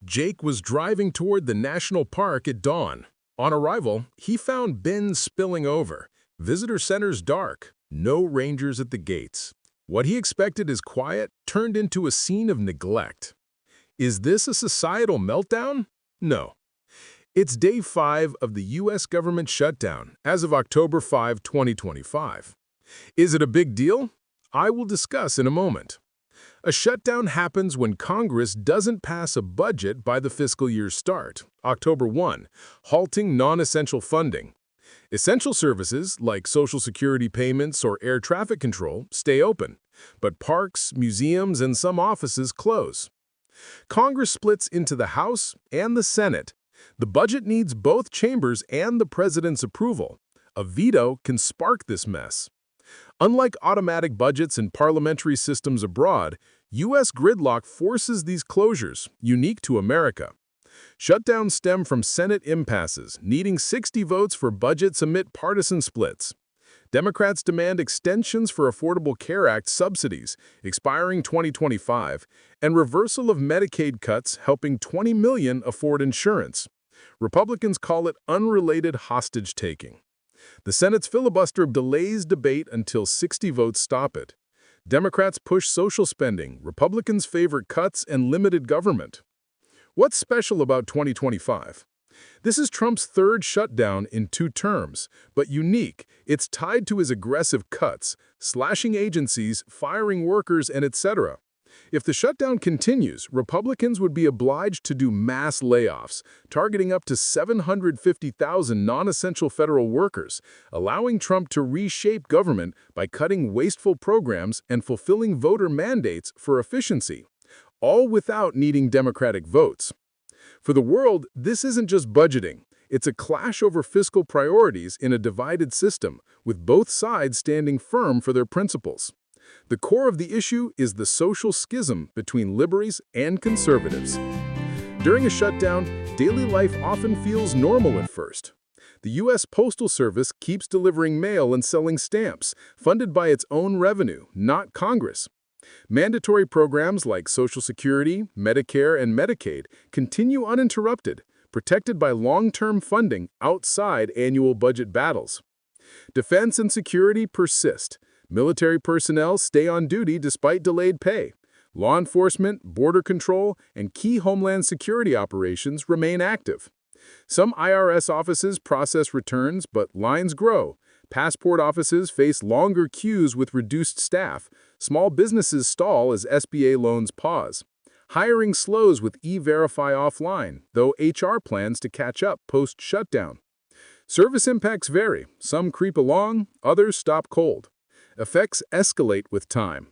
Jake was driving toward the national park at dawn. On arrival, he found bins spilling over, visitor centers dark, no rangers at the gates. What he expected as quiet turned into a scene of neglect. Is this a societal meltdown? No. It's day 5 of the U.S. government shutdown as of October 5, 2025. Is it a big deal? I will discuss in a moment. A shutdown happens when Congress doesn't pass a budget by the fiscal year's start, October 1, halting non-essential funding. Essential services, like Social Security payments or air traffic control, stay open, but parks, museums, and some offices close. Congress splits into the House and the Senate. The budget needs both chambers and the president's approval. A veto can spark this mess. Unlike automatic budgets and parliamentary systems abroad, U.S. gridlock forces these closures, unique to America. Shutdowns stem from Senate impasses, needing 60 votes for budgets amid partisan splits. Democrats demand extensions for Affordable Care Act subsidies, expiring 2025, and reversal of Medicaid cuts helping 20 million afford insurance. Republicans call it unrelated hostage-taking. The Senate's filibuster delays debate until 60 votes stop it. Democrats push social spending, Republicans favor cuts and limited government. What's special about 2025? This is Trump's third shutdown in 2 terms, but unique. It's tied to his aggressive cuts, slashing agencies, firing workers, and etc. If the shutdown continues, Republicans would be obliged to do mass layoffs, targeting up to 750,000 non-essential federal workers, allowing Trump to reshape government by cutting wasteful programs and fulfilling voter mandates for efficiency, all without needing Democratic votes. For the world, this isn't just budgeting. It's a clash over fiscal priorities in a divided system, with both sides standing firm for their principles. The core of the issue is the social schism between liberals and conservatives. During a shutdown, daily life often feels normal at first. The U.S. Postal Service keeps delivering mail and selling stamps, funded by its own revenue, not Congress. Mandatory programs like Social Security, Medicare, and Medicaid continue uninterrupted, protected by long-term funding outside annual budget battles. Defense and security persist. Military personnel stay on duty despite delayed pay. Law enforcement, border control, and key homeland security operations remain active. Some IRS offices process returns, but lines grow. Passport offices face longer queues with reduced staff. Small businesses stall as SBA loans pause. Hiring slows with E-Verify offline, though HR plans to catch up post-shutdown. Service impacts vary. Some creep along, others stop cold. Effects escalate with time.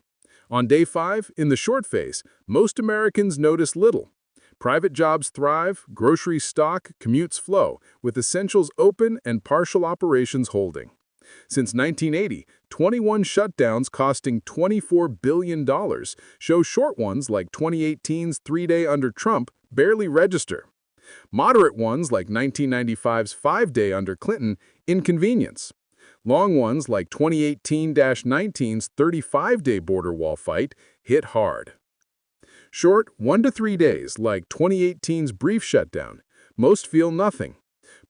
On day 5, in the short phase, most Americans notice little. Private jobs thrive, groceries stock, commutes flow, with essentials open and partial operations holding. Since 1980, 21 shutdowns costing $24 billion show short ones like 2018's 3-day under Trump barely register. Moderate ones like 1995's 5-day under Clinton inconvenience. Long ones like 2018-19's 35-day border wall fight hit hard. Short 1 to 3 days like 2018's brief shutdown, most feel nothing.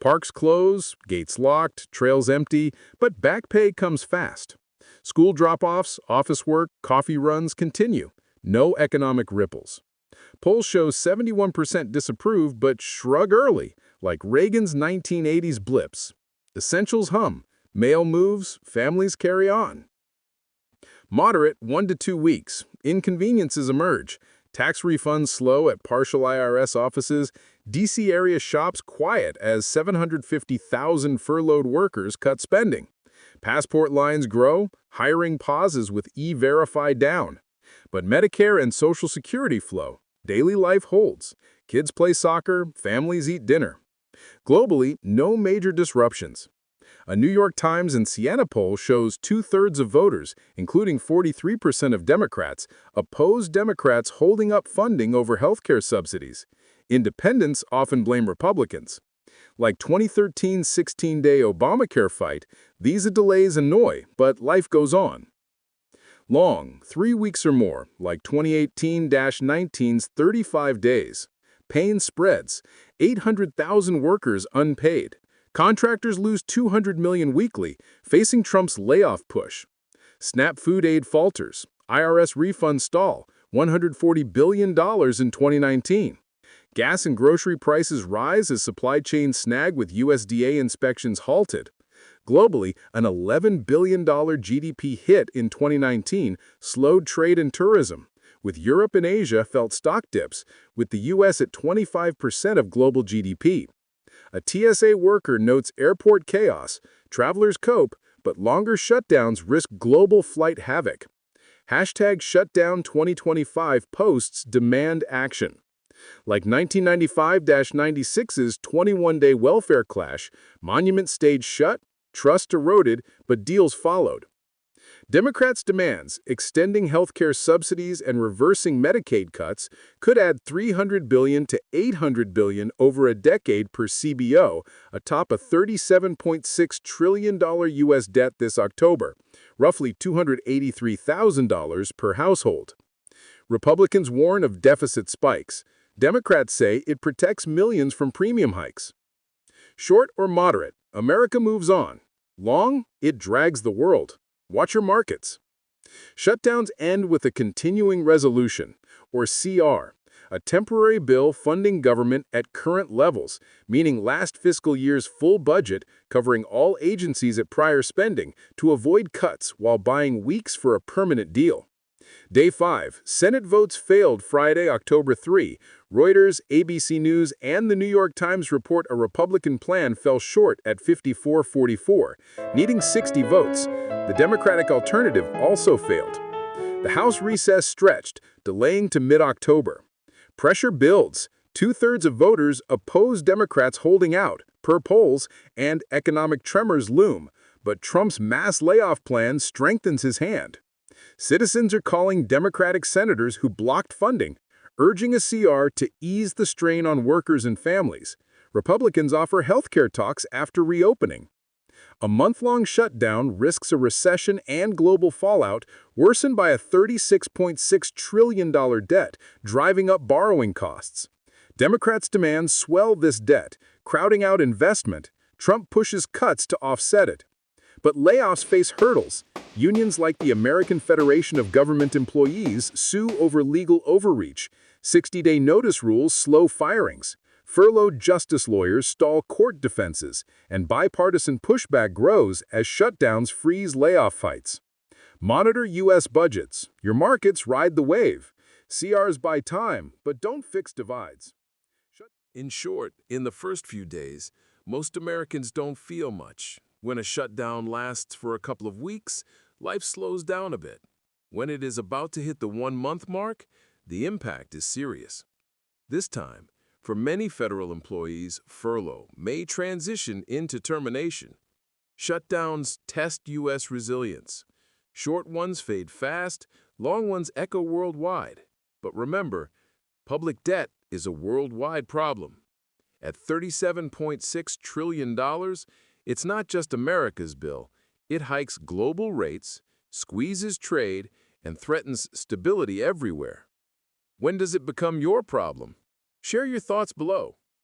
Parks close, gates locked, trails empty, but back pay comes fast. School drop-offs, office work, coffee runs continue. No economic ripples. Polls show 71% disapprove but shrug early, like Reagan's 1980s blips. Essentials hum. Mail moves, families carry on. Moderate 1 to 2 weeks. Inconveniences emerge. Tax refunds slow at partial IRS offices. D.C. area shops quiet as 750,000 furloughed workers cut spending. Passport lines grow. Hiring pauses with E-Verify down. But Medicare and Social Security flow. Daily life holds. Kids play soccer. Families eat dinner. Globally, no major disruptions. A New York Times and Siena poll shows 2/3 of voters, including 43% of Democrats, oppose Democrats holding up funding over healthcare subsidies. Independents often blame Republicans. Like 2013's 16-day Obamacare fight, these delays annoy, but life goes on. Long, 3 weeks or more, like 2018-19's 35 days. Pain spreads. 800,000 workers unpaid. Contractors lose $200 million weekly, facing Trump's layoff push. SNAP food aid falters. IRS refunds stall. $140 billion in 2019. Gas and grocery prices rise as supply chains snag with USDA inspections halted. Globally, an $11 billion GDP hit in 2019 slowed trade and tourism, with Europe and Asia felt stock dips, with the U.S. at 25% of global GDP. A TSA worker notes airport chaos, travelers cope, but longer shutdowns risk global flight havoc. Hashtag Shutdown 2025 posts demand action. Like 1995-96's 21-day welfare clash, Monument stayed shut, trust eroded, but deals followed. Democrats' demands, extending healthcare subsidies and reversing Medicaid cuts, could add $300 billion to $800 billion over a decade per CBO, atop a $37.6 trillion U.S. debt this October, roughly $283,000 per household. Republicans warn of deficit spikes. Democrats say it protects millions from premium hikes. Short or moderate, America moves on. Long, it drags the world. Watch your markets. Shutdowns end with a continuing resolution, or CR, a temporary bill funding government at current levels, meaning last fiscal year's full budget covering all agencies at prior spending to avoid cuts while buying weeks for a permanent deal. Day 5, Senate votes failed Friday, October 3. Reuters, ABC News, and the New York Times report a Republican plan fell short at 54-44, needing 60 votes. The Democratic alternative also failed. The House recess stretched, delaying to mid-October. Pressure builds. Two-thirds of voters oppose Democrats holding out, per polls, and economic tremors loom, but Trump's mass layoff plan strengthens his hand. Citizens are calling Democratic senators who blocked funding, urging a CR to ease the strain on workers and families. Republicans offer healthcare talks after reopening. A month-long shutdown risks a recession and global fallout worsened by a $36.6 trillion debt, driving up borrowing costs. Democrats' demands swell this debt, crowding out investment. Trump pushes cuts to offset it. But layoffs face hurdles. Unions like the American Federation of Government Employees sue over legal overreach. 60-day notice rules slow firings. Furloughed justice lawyers stall court defenses, and bipartisan pushback grows as shutdowns freeze layoff fights. Monitor U.S. budgets. Your markets ride the wave. CRs buy time, but don't fix divides. In short, in the first few days, most Americans don't feel much. When a shutdown lasts for a couple of weeks, life slows down a bit. When it is about to hit the one-month mark, the impact is serious. This time, for many federal employees, furlough may transition into termination. Shutdowns test U.S. resilience. Short ones fade fast, long ones echo worldwide. But remember, public debt is a worldwide problem. At $37.6 trillion, it's not just America's bill. It hikes global rates, squeezes trade, and threatens stability everywhere. When does it become your problem? Share your thoughts below.